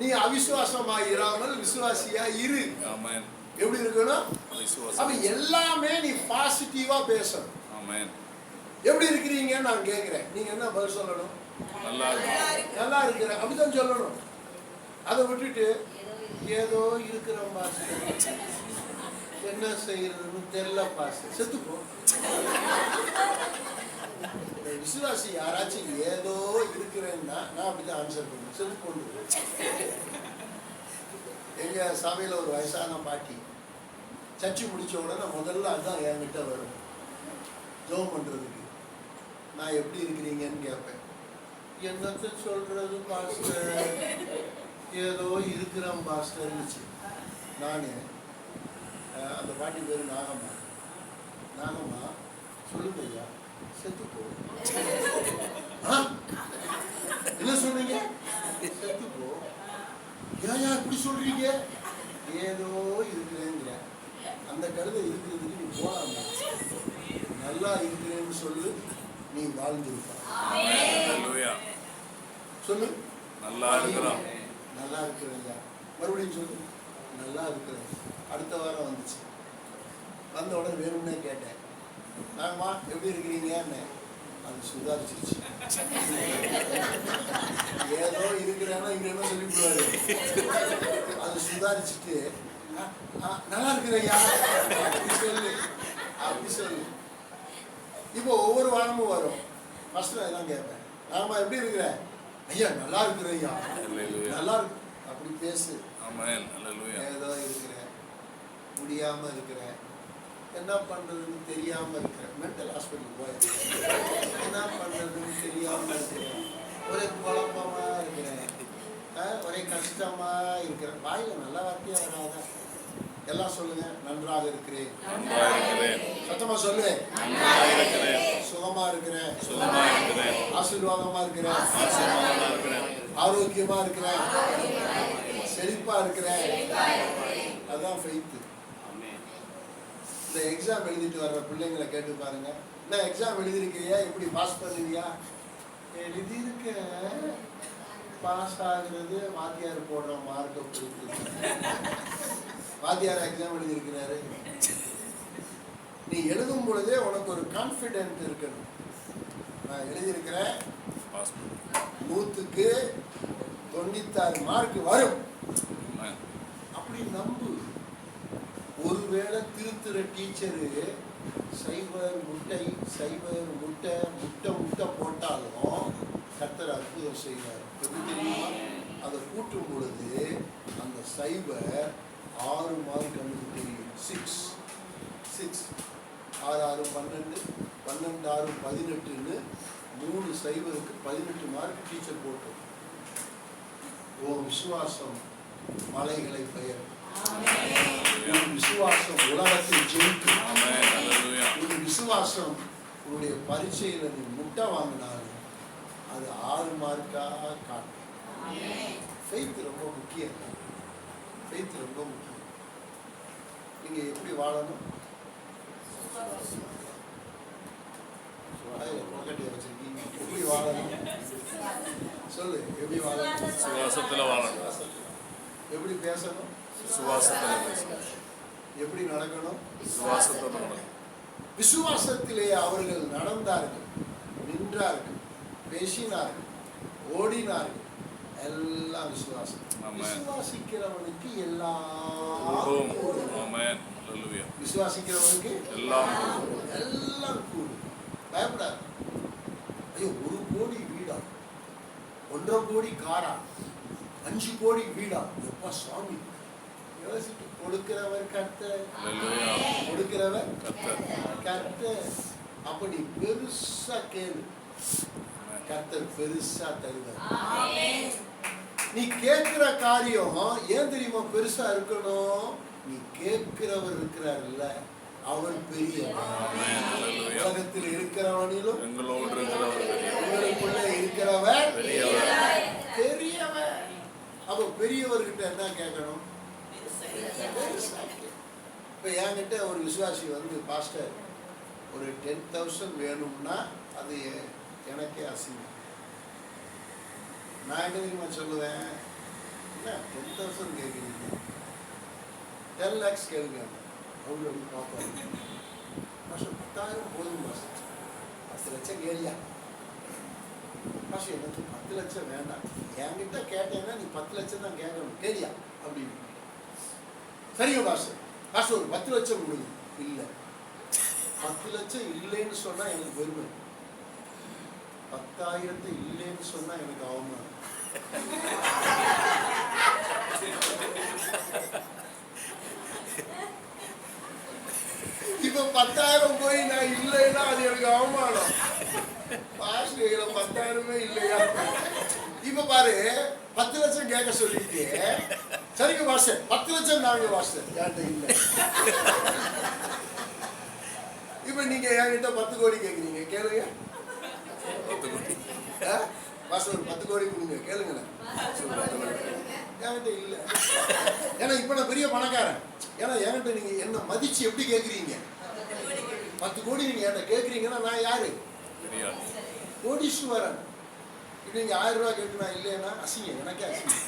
நீ அவிசுவாசமா இராமல் விசுவாசியா இரு. ஆமென். எப்படி இருக்கணும்? விசுவாசம். அப்ப எல்லாமே நீ பாசிட்டிவா பேசணும். ஆமென். எப்படி இருக்கிறீங்க நான் கேக்குறேன், நீங்க என்ன பதில் சொல்லணும்? நல்லா இருக்கு. நல்லா இருக்கிறேன் அப்படிதான் சொல்லணும். அதை விட்டுட்டு ஏதோ இருக்கிறோம் பாஸ்டர், என்ன செய்யறதுன்னு தெரியல பாஸ்டர், செத்துப்போ. விசுவாசி யாராச்சும் ஏதோ இருக்கிறேன்னா நான் அப்படிதான் ஆன்சர் பண்ணுவேன், செத்து கொண்டு. எங்க சபையில ஒரு வயசான பாட்டி சர்ச்சை முடிச்ச உடனே முதல்ல அதுதான் என்கிட்ட வரும் ஜெபம் பண்றதுக்கு. நான் எப்படி இருக்கிறீங்கன்னு கேட்பேன். என்னத்த சொல்றது பாஸ்டர், ஏதோ இருக்கிறேன் பாஸ்டர்னுச்சு. நான் அந்த பாட்டி பேரு நாகம்மா. நாகம்மா சொல்லுங்க ஐயா, செத்துப்போ. என்ன சொன்னீங்க? செத்துப்போ. ஏன் இப்படி சொல்றீங்க? ஏதோ இருக்கிறேங்கிற அந்த கருதை இருக்கிறதுக்கு நீ போலாமா? நல்லா இருக்கிறேன்னு சொல்லு, நீ வாழ்ந்துருப்பா. சொல்லு, நல்லா இருக்கிறோம். நல்லா இருக்கிறேன். மறுபடியும் சொல்லு, நல்லா இருக்கிறேன். அடுத்த வாரம் வந்துச்சு. வந்த உடனே வேணும்னே கேட்டேன், நாங்கம்மா எப்படி இருக்கிறீங்கன்னு. அது சுதாரிச்சிருச்சு. ஏதோ இருக்கிறேன்னா இங்க என்ன சொல்லிவிடுவாரு. அது சுதாரிச்சுட்டு நல்லா இருக்கிறையா அப்படி சொல்லு, அப்படி சொல்லு. இப்போ ஒவ்வொரு வாரமும் வரும். ஃபர்ஸ்ட் நான் கேட்பேன், நாம எப்படி இருக்கிற? ஐயா நல்லா இருக்கிறையா, நல்லா இருக்கு, அப்படி பேசு. ஏதோ இருக்கிறேன், முடியாம இருக்கிறேன், என்ன பண்றதுன்னு தெரியாம இருக்கிறேன், மென்டல் ஹாஸ்பிட்டல் போய் என்ன பண்றதுன்னு தெரியாம இருக்கிறேன், ஒரே குழப்பமா இருக்கிறேன், ஒரே கஷ்டமா இருக்கிறேன். வாயில நல்ல வார்த்தையா வராத. எல்லாம் சொல்லுங்க, நன்றாக இருக்கிறேன். சத்தமா சொல்லு, சுகமா இருக்கிறேன், ஆசீர்வாதமா இருக்கிறேன், ஆரோக்கியமா இருக்கிறேன், செழிப்பா இருக்கிறேன். அதான் ஃபெய்த். இந்த எக்ஸாம் எழுதிட்டு வர்ற பிள்ளைங்களை கேட்டு பாருங்க, என்ன எக்ஸாம் எழுதிருக்கிறியா, எப்படி பாஸ் பண்ணுவியா? எழுதியிருக்க. பாஸ் ஆகுறது வாத்தியார் போடுற மார்க்கை பொறுத்து. வாத்தியார் எக்ஸாம் எழுதியிருக்கிறாரு, நீ எழுதும் பொழுதே உனக்கு ஒரு கான்ஃபிடென்ட் இருக்கணும். நான் எழுதியிருக்கிறேன், 100க்கு 96 மார்க் வரும் அப்படி நம்பு. ஒருவேளை திருத்துற டீச்சரு சைவர் முட்டை போட்டாலும் கர்த்தர் அற்புதம் செய்வார். எப்படி தெரியுமா? அதை கூட்டும் பொழுது அந்த சைவர் 6 மார்க் நமக்கு தெரியும். 6 6 6 12 12 6 18ன்னு 3 சைவருக்கு 18 மார்க் டீச்சர் போட்டோம். ஓ விசுவாசம் மலைகளை பெயர், விசுவாசம் உலகத்தை ஜெயிக்கும். ஒரு விசுவாசம் உன்னுடைய பரீட்சையில நீ முட்டை வாங்கினாலும் அது 6 மார்க்காக காட்டும். ஃபெய்த் ரொம்ப முக்கியம். ஃபெய்த் ரொம்ப முக்கியம். நீங்க எப்படி வாழணும்? வச்சிருக்கீங்க, எப்படி வாழணும் சொல்லு. எப்படி வாழணும்? விசுவாசத்துல வாழணும். எப்படி பேசணும்? விசுவாசத்துல பேசணும். எப்படி நடக்கணும்? விசுவாசத்தோட நடக்கணும். விசுவாசத்திலே அவர்கள் நடந்தார்கள், நின்றார்கள், பேசினார்கள், ஓடினார்கள். எல்லாம் விசுவாசம். விசுவாசிக்கிறவனுக்கு எல்லாம் விசுவாசிக்கிறவனுக்கு எல்லாம் கூடும். பயப்படாது. ஐயோ 1 கோடி வீடா, 1.5 கோடி காரா, 5 கோடி வீடா, எப்பா சுவாமி யோசித்து. கொடுக்கிறவர் கர்த்தர், கொடுக்கிறவர் கர்த்தர். அப்படி பெருசா கேளு, கர்த்தர் பெருசா தருவார். நீ கேட்கிற காரியம் ஏன் தெரியுமா பெருசா இருக்கணும்? நீ கேட்கிறவர் இருக்கிறார்ல, அவர் பெரியவர். உலகத்தில் இருக்கிறவனிலும் உங்களுக்குள்ள இருக்கிறவர் பெரியவர். அப்ப பெரியவர்கிட்ட என்ன கேட்கணும்? இப்ப என்கிட்ட ஒரு விசுவாசி வந்து, பாஸ்டர் ஒரு 10,000 வேணும்னா அது எனக்கே அசிங்கம். நான் என்ன தெரியுமா சொல்லுவேன்? என்ன என்ன 10,000 கேட்குறீங்க, 10 lakhs கேளுங்க. அவங்க அப்படி பார்ப்பாங்க. மாஸ்டர் 10,000 போதும் மாஸ்டர், 10 லட்சம் கேளியா? மாஸ்டர் எனக்கு 10 லட்சம் வேண்டாம், என்கிட்ட கேட்டேன்னா நீ 10 லட்சம் தான் கேட்கணும், கேளியா அப்படின்னு. சரிங்க மாஸ்டர், மாஸ்டர் ஒரு 10 லட்சம் கொடுங்க. இல்லை, 10 லட்சம் இல்லைன்னு சொன்னா எனக்கு பெருமை, 10,000 இல்லைன்னு சொன்னா எனக்கு அவமானம். இப்ப 10,000 போய் நான் இல்லைன்னா அது எனக்கு அவமானம். பாஸ்டர் 10,000 இல்லையா? இப்ப பாரு, 10 லட்சம் கேட்க சொல்லிட்டு, சரிங்க மாஸ்டர் 10 லட்சம் நாங்க மாஸ்டர் என்கிட்ட இல்லை. இப்ப நீங்க என்கிட்ட 10 கோடி கேட்குறீங்க, கேளுங்க. 10 கோடி. மாஸ்டர் ஒரு 10 கோடி கொடுங்க, கேளுங்களேன். என்கிட்ட இல்லை. ஏன்னா இப்ப நான் பெரிய பணக்காரன். ஏன்னா என்கிட்ட நீங்க என்ன மதிச்சு எப்படி கேட்குறீங்க? 10 கோடி நீங்க என்கிட்ட கேட்குறீங்கன்னா நான் யாரு? கோடீஸ்வரன். இப்ப நீங்க 1000 ரூபாய் கேட்டு நான் இல்லைன்னா அசிங்கம், எனக்கே அசிங்கம்.